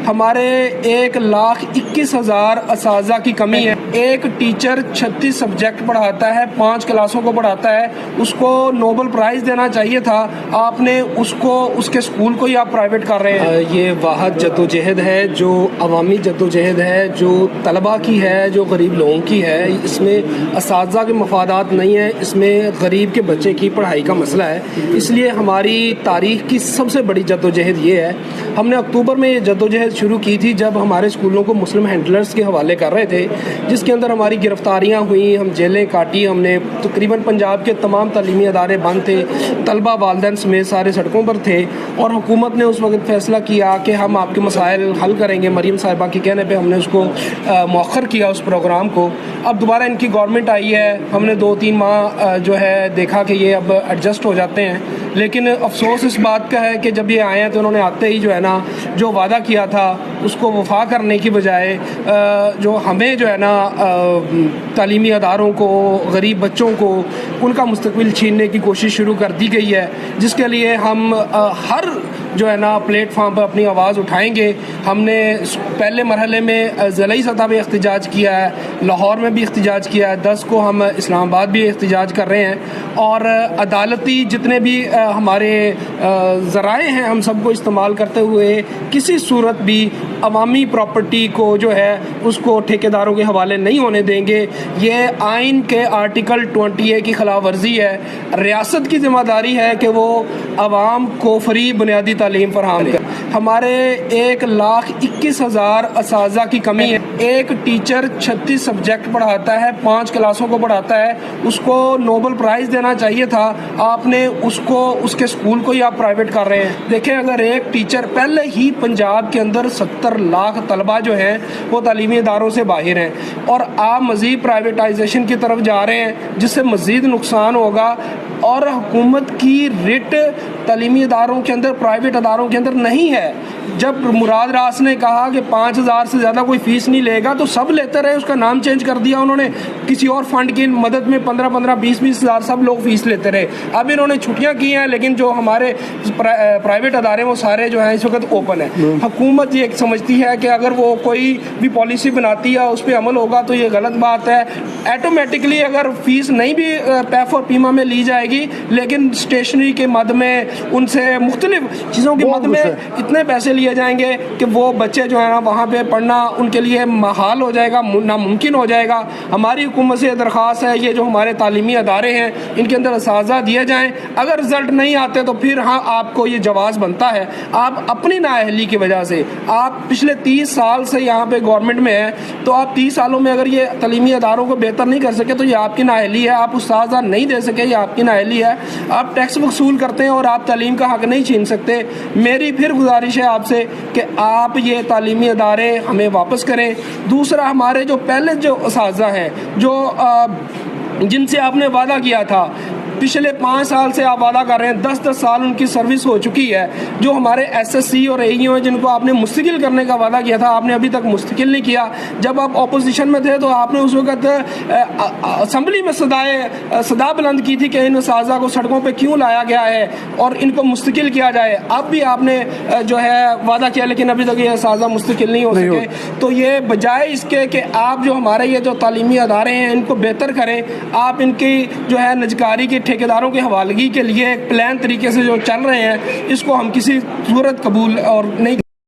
ہمارے 1,21,000 اساتذہ کی کمی ہے. ایک ٹیچر 36 سبجیکٹ پڑھاتا ہے، 5 کلاسوں کو پڑھاتا ہے. اس کو نوبل پرائز دینا چاہیے تھا، آپ نے اس کے اسکول کو ہی آپ پرائیویٹ کر رہے ہیں. یہ واحد جدوجہد ہے جو عوامی جدوجہد ہے، جو طلباء کی ہے، جو غریب لوگوں کی ہے. اس میں اساتذہ کے مفادات نہیں ہیں، اس میں غریب کے بچے کی پڑھائی کا مسئلہ ہے. اس لیے ہماری تاریخ کی سب سے بڑی جدوجہد یہ ہے. ہم نے اکتوبر میں یہ جدوجہد شروع کی تھی جب ہمارے اسکولوں کو مسلم ہینڈلرز کے حوالے کر رہے تھے، جس کے اندر ہماری گرفتاریاں ہوئیں، ہم جیلیں کاٹی. ہم نے تقریباً پنجاب کے تمام تعلیمی ادارے بند تھے، طلبہ والدین سمیت سارے سڑکوں پر تھے، اور حکومت نے اس وقت فیصلہ کیا کہ ہم آپ کے مسائل حل کریں گے. مریم صاحبہ کے کہنے پہ ہم نے اس کو مؤخر کیا، اس پروگرام کو. اب دوبارہ ان کی گورنمنٹ آئی ہے، ہم نے 2-3 ماہ جو ہے دیکھا کہ یہ اب ایڈجسٹ ہو جاتے ہیں. لیکن افسوس اس بات کا ہے کہ جب یہ آئے ہیں تو انہوں نے آتے ہی جو ہے نا جو وعدہ کیا تھا اس کو وفا کرنے کی بجائے جو ہمیں جو ہے نا تعلیمی اداروں کو، غریب بچوں کو ان کا مستقبل چھیننے کی کوشش شروع کر دی گئی ہے، جس کے لیے ہم ہر جو ہے نا پلیٹ فارم پر اپنی آواز اٹھائیں گے. ہم نے پہلے مرحلے میں ضلعی سطح پہ احتجاج کیا ہے، لاہور میں بھی احتجاج کیا ہے، 10 کو ہم اسلام آباد بھی احتجاج کر رہے ہیں. اور عدالتی جتنے بھی ہمارے ذرائع ہیں ہم سب کو استعمال کرتے ہوئے کسی صورت بھی عوامی پراپرٹی کو جو ہے اس کو ٹھیکیداروں کے حوالے نہیں ہونے دیں گے. یہ آئین کے آرٹیکل 20A کی خلاف ورزی ہے. ریاست کی ذمہ داری ہے کہ وہ عوام کو فری بنیادی تعلیم فراہم کرے. ہمارے 1,21,000 اساتذہ کی کمی ہے. ایک ٹیچر 36 سبجیکٹ پڑھاتا ہے، 5 کلاسوں کو پڑھاتا ہے. اس کو نوبل پرائز دینا چاہیے تھا، آپ نے اس کے اسکول کو ہی آپ پرائیویٹ کر رہے ہیں. دیکھیں اگر ایک ٹیچر، پہلے ہی پنجاب کے اندر 70 لاکھ طلبہ جو ہیں وہ تعلیمی اداروں سے باہر ہیں، اور آپ مزید پرائیویٹائزیشن کی طرف جا رہے ہیں جس سے مزید نقصان ہوگا. اور حکومت کی رٹ تعلیمی اداروں کے اندر، پرائیویٹ اداروں کے اندر نہیں ہے. جب مراد راس نے کہا کہ 5,000 سے زیادہ کوئی فیس نہیں لے گا تو سب لیتے رہے، اس کا نام چینج کر دیا انہوں نے. کسی اور فنڈ کی مدد میں 15,000 20,000 ہزار سب لوگ فیس لیتے رہے. اب انہوں نے چھٹیاں کی ہیں، لیکن جو ہمارے پرائیویٹ ادارے وہ سارے جو ہیں اس وقت اوپن ہیں. حکومت یہ سمجھتی ہے کہ اگر وہ کوئی بھی پالیسی بناتی ہے اس پہ عمل ہوگا تو یہ غلط بات ہے. ایٹومیٹکلی اگر فیس نہیں بھی پیف اور پیما میں لی جائے گی، لیکن اسٹیشنری کے مد میں، ان سے مختلف چیزوں کے مد میں اتنے پیسے لیے جائیں گے کہ وہ بچے جو ہے نا وہاں پہ پڑھنا ان کے لیے محال ہو جائے گا، ناممکن ہو جائے گا. ہماری حکومت سے درخواست ہے یہ جو ہمارے تعلیمی ادارے ہیں ان کے اندر اساتذہ دیے جائیں. اگر رزلٹ نہیں آتے تو پھر ہاں آپ کو یہ جواز بنتا ہے. آپ اپنی نااہلی کی وجہ سے، آپ پچھلے 30 سال سے یہاں پہ گورنمنٹ میں ہیں، تو آپ 30 سالوں میں اگر یہ تعلیمی اداروں کو بہتر نہیں کر سکے تو یہ آپ کی نااہلی ہے. آپ اساتذہ نہیں دے سکے، یہ آپ کی نااہلی ہے. آپ ٹیکس وصول کرتے ہیں اور آپ تعلیم کا حق نہیں چھین سکتے. میری پھر گزارش ہے آپ سے کہ آپ یہ تعلیمی ادارے ہمیں واپس کریں. دوسرا، ہمارے جو پہلے جو اساتذہ ہیں جن سے آپ نے وعدہ کیا تھا، پچھلے 5 سال سے آپ وعدہ کر رہے ہیں، 10 سال ان کی سروس ہو چکی ہے. جو ہمارے SSC اور AEO ہیں جن کو آپ نے مستقل کرنے کا وعدہ کیا تھا، آپ نے ابھی تک مستقل نہیں کیا. جب آپ اپوزیشن میں تھے تو آپ نے اس وقت اسمبلی میں صدا بلند کی تھی کہ ان اساتذہ کو سڑکوں پہ کیوں لایا گیا ہے اور ان کو مستقل کیا جائے. اب بھی آپ نے جو ہے وعدہ کیا، لیکن ابھی تک یہ اساتذہ مستقل نہیں ہو سکے. تو یہ بجائے اس کے کہ آپ جو ہمارے یہ جو تعلیمی ادارے ہیں ان کو بہتر کریں، آپ ان کی جو ہے نجکاری کی ٹھیکیداروں کے حوالگی کے لیے ایک پلان طریقے سے جو چل رہے ہیں، اس کو ہم کسی صورت قبول اور نہیں